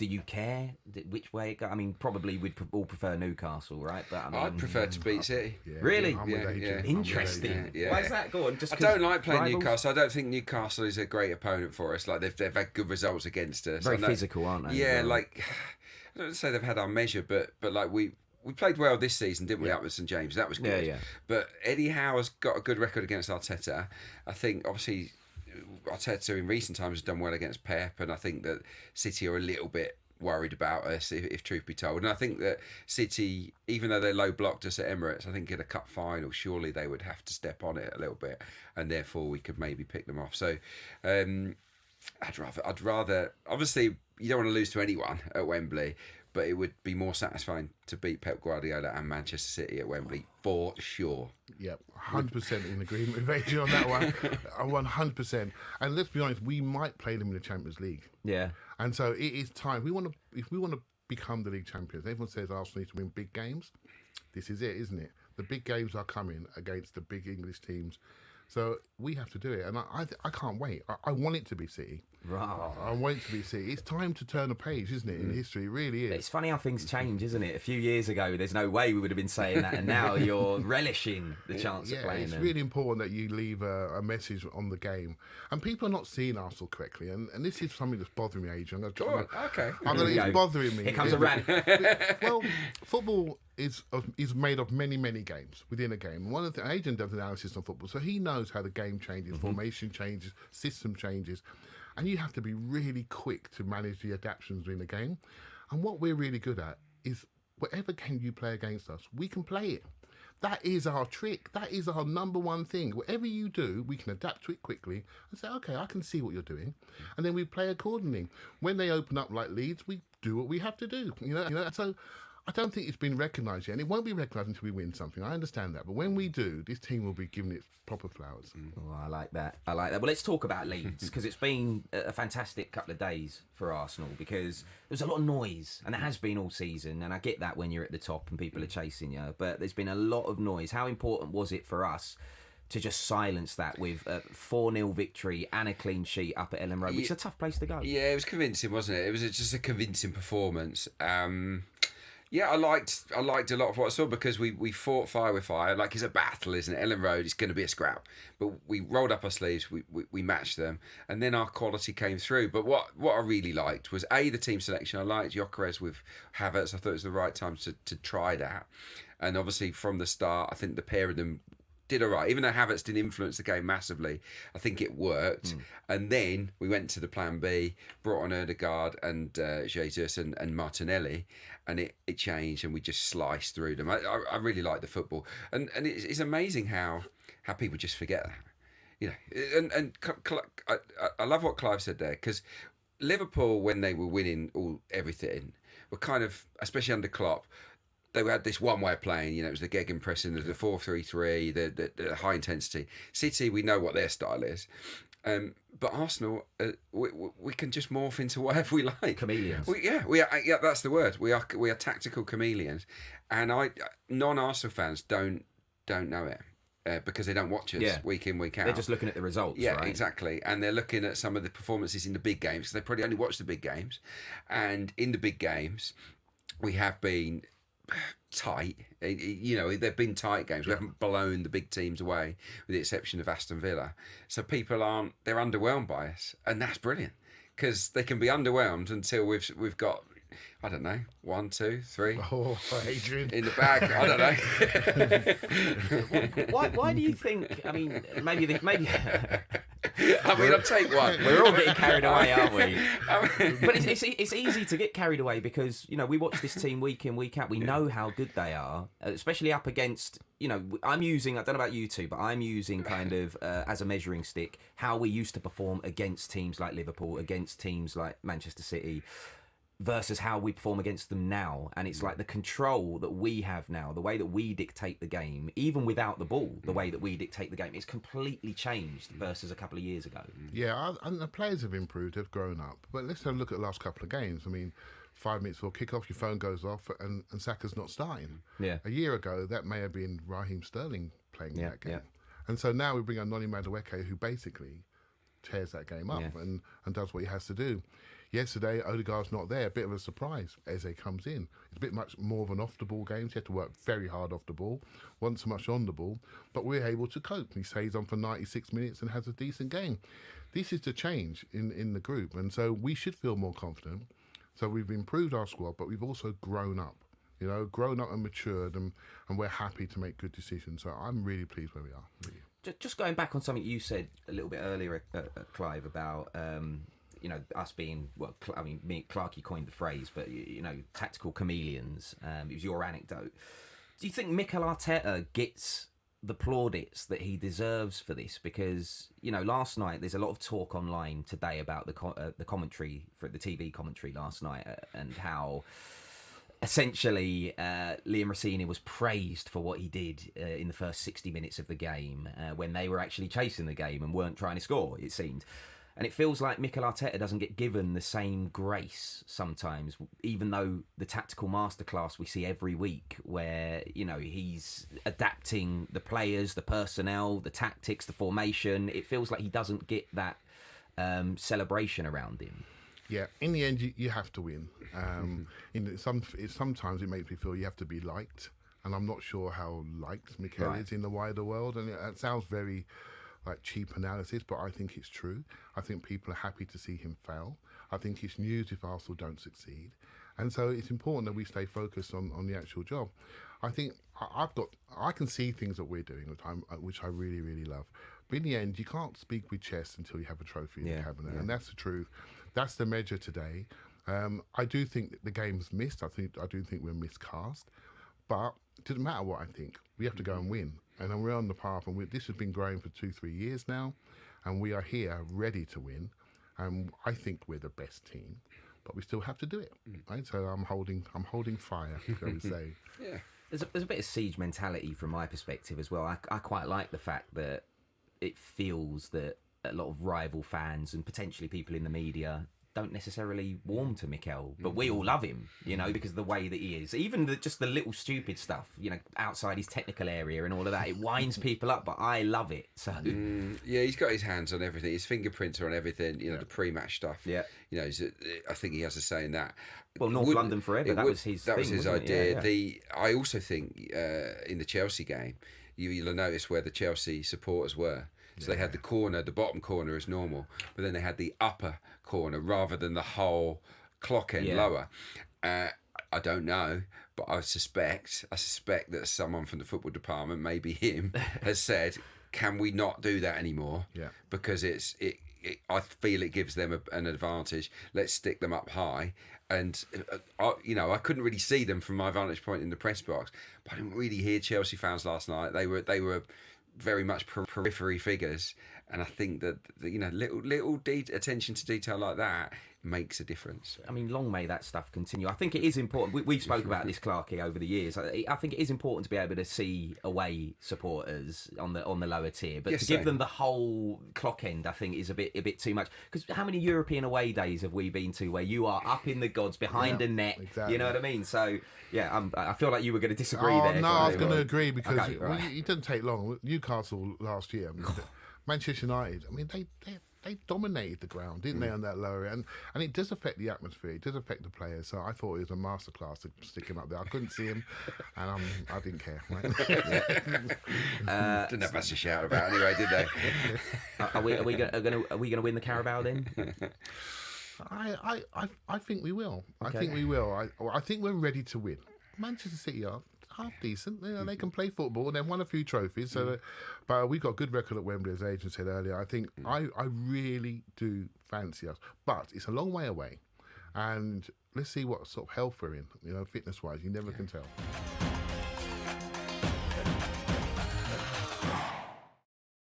Do you care which way it goes? I mean, probably we'd all prefer Newcastle, right? But I mean, I'd prefer to beat City. Yeah, Really? I'm with Adrian. Interesting. Yeah. Why is that? Go on. Just I don't like playing rivals? Newcastle. I don't think Newcastle is a great opponent for us. Like they've had good results against us. Very physical, aren't they? Yeah, like I don't say they've had our measure, but like we played well this season, didn't we? Up with St James, that was good. Yeah. But Eddie Howe has got a good record against Arteta. I think obviously Arteta in recent times has done well against Pep, and I think that City are a little bit worried about us, if truth be told. And I think that City, even though they low blocked us at Emirates, I think in a cup final, surely they would have to step on it a little bit, and therefore we could maybe pick them off. So I'd rather. Obviously, you don't want to lose to anyone at Wembley, but it would be more satisfying to beat Pep Guardiola and Manchester City at Wembley for sure. Yep, 100% in agreement with Adrian on that one. 100%. And let's be honest, we might play them in the Champions League. Yeah. And so it is time. If we want to become the league champions, everyone says Arsenal need to win big games. This is it, isn't it? The big games are coming against the big English teams. So we have to do it. And I can't wait. I want it to be City. Right. I want it to be City. It's time to turn a page, isn't it, in history? It really is. It's funny how things change, isn't it? A few years ago, there's no way we would have been saying that, and now you're relishing the chance of playing it's them. really important that you leave a message on the game. And people are not seeing Arsenal correctly. And this is something that's bothering me, Adrian. Okay. It's bothering me. Here comes a rant. Well, football is made of many, many games within a game. One of the Adrian does analysis on football, so he knows how the game changes, formation changes, system changes. And you have to be really quick to manage the adaptations in the game. And what we're really good at is whatever game you play against us, we can play it. That is our trick. That is our number one thing. Whatever you do, we can adapt to it quickly and say, okay, I can see what you're doing. And then we play accordingly. When they open up like Leeds, we do what we have to do. You know. So I don't think it's been recognised yet, and it won't be recognised until we win something. I understand that, but when we do, this team will be given its proper flowers. Oh, I like that. Well, let's talk about Leeds, because it's been a fantastic couple of days for Arsenal, because there's a lot of noise, and there has been all season, and I get that when you're at the top and people are chasing you, but there's been a lot of noise. How important was it for us to just silence that with a 4-0 victory and a clean sheet up at Ellen Road, which is a tough place to go? Yeah, it was convincing, wasn't it? It was just a convincing performance. Yeah, I liked a lot of what I saw, because we fought fire with fire. Like, it's a battle, isn't it? Ellen Road is going to be a scrap. But we rolled up our sleeves, we matched them, and then our quality came through. But what I really liked was, the team selection. I liked Gyökeres with Havertz. I thought it was the right time to try that. And obviously, from the start, I think the pair of them did all right. Even though Havertz didn't influence the game massively, I think it worked. And then we went to the plan B, brought on Ødegaard and Jesus and Martinelli, and it changed, and we just sliced through them. I really like the football, and it's amazing how people just forget that, you know. And I love what Clive said there, because Liverpool, when they were winning everything, were kind of, especially under Klopp, they had this one way of playing. You know, it was the gegenpressing, the 4-3-3, the high intensity. City, we know what their style is. But Arsenal, we can just morph into whatever we like. Chameleons. We are. Yeah, that's the word. We are tactical chameleons, and non-Arsenal fans don't know it because they don't watch us week in, week out. They're just looking at the results. Yeah, right? exactly, and they're looking at some of the performances in the big games, because they probably only watch the big games, and in the big games, we have been tight. You know, they've been tight games. We haven't blown the big teams away, with the exception of Aston Villa. So people they're underwhelmed by us, and that's brilliant, because they can be underwhelmed until we've got, I don't know, 1, 2, 3 Adrian in the bag. I don't know. Why do you think? I mean, maybe. I'll take one. We're all getting carried away, aren't we? But it's easy to get carried away, because, you know, we watch this team week in, week out. We know how good they are, especially up against, you know, I don't know about you two, but I'm using kind of as a measuring stick how we used to perform against teams like Liverpool, against teams like Manchester City, versus how we perform against them now. And it's like the control that we have now, the way that we dictate the game, even without the ball, the way that we dictate the game, it's completely changed versus a couple of years ago. Yeah, and the players have improved, they've grown up. But let's have a look at the last couple of games. I mean, 5 minutes before kick-off, your phone goes off and Saka's not starting. Yeah. A year ago, that may have been Raheem Sterling playing in that game. Yeah. And so now we bring on Noni Madueke, who basically tears that game up and does what he has to do. Yesterday, Odegaard's not there. A bit of a surprise. Eze comes in. It's a bit much more of an off-the-ball game. So you have to work very hard off the ball, wasn't so much on the ball, but we're able to cope. He stays on for 96 minutes and has a decent game. This is the change in the group, and so we should feel more confident. So we've improved our squad, but we've also grown up. Grown up and matured, and we're happy to make good decisions. So I'm really pleased where we are. Really. Just going back on something you said a little bit earlier, Clive, about us being, well, Clarke coined the phrase, but tactical chameleons. It was your anecdote. Do you think Mikel Arteta gets the plaudits that he deserves for this? Because last night there's a lot of talk online today about the commentary, for the TV commentary last night, and how essentially Liam Rossini was praised for what he did in the first 60 minutes of the game, when they were actually chasing the game and weren't trying to score, it seemed. And it feels like Mikel Arteta doesn't get given the same grace sometimes, even though the tactical masterclass we see every week, where he's adapting the players, the personnel, the tactics, the formation. It feels like he doesn't get that celebration around him. Yeah, in the end, you have to win. Sometimes it makes me feel you have to be liked, and I'm not sure how liked Mikel is in the wider world. And it sounds very cheap analysis, but I think it's true. I think people are happy to see him fail. I think it's news if Arsenal don't succeed, and so it's important that we stay focused on the actual job. I think I can see things that we're doing, which I really, really love. But in the end, you can't speak with chest until you have a trophy in the cabinet, and that's the truth. That's the measure today. I do think that the game's missed. I do think we're miscast, but it doesn't matter what I think. We have to go and win, and then we're on the path. And this has been growing for 2-3 years now, and we are here ready to win. And I think we're the best team, but we still have to do it. Right? So I'm holding fire, shall we say? Yeah. There's a bit of siege mentality from my perspective as well. I quite like the fact that it feels that a lot of rival fans and potentially people in the media don't necessarily warm to Mikel, but we all love him, because of the way that he is. Even just the little stupid stuff, outside his technical area and all of that, it winds people up, but I love it. So yeah, he's got his hands on everything. His fingerprints are on everything. The pre-match stuff. Yeah, I think he has a say in that. Well, London forever. That was his idea. Yeah. I also think in the Chelsea game, you'll have noticed where the Chelsea supporters were. So they had the bottom corner as normal, but then they had the upper corner rather than the whole clock end lower. I don't know, but I suspect that someone from the football department, maybe him, has said, "Can we not do that anymore? Yeah, because I feel it gives them an advantage. Let's stick them up high." And I couldn't really see them from my vantage point in the press box, but I didn't really hear Chelsea fans last night. They were very much periphery figures, and I think that little attention to detail like that makes a difference. I mean, long may that stuff continue. I think it is important. We've spoken about this, Clarke, over the years. I think it is important to be able to see away supporters on the lower tier, but to give them the whole clock end, I think, is a bit too much. Because how many European away days have we been to where you are up in the gods behind a net? Exactly. You know what I mean? So yeah, I feel like you were going to disagree there. No, I was going to agree because it didn't take long. Newcastle last year, Manchester United. I mean, they dominated the ground, didn't they, on that lower end? And it does affect the atmosphere. It does affect the players. So I thought it was a masterclass to stick him up there. I couldn't see him, and I didn't care. Right? Didn't have much to shout about anyway, did they? Are we going to win the Carabao then? I think we will. Okay. I think we will. I think we're ready to win. Manchester City are half decent. They can play football, and they've won a few trophies. But we've got a good record at Wembley, as Adrian said earlier. I think I really do fancy us, but it's a long way away, and let's see what sort of health we're in. Fitness-wise, you never can tell.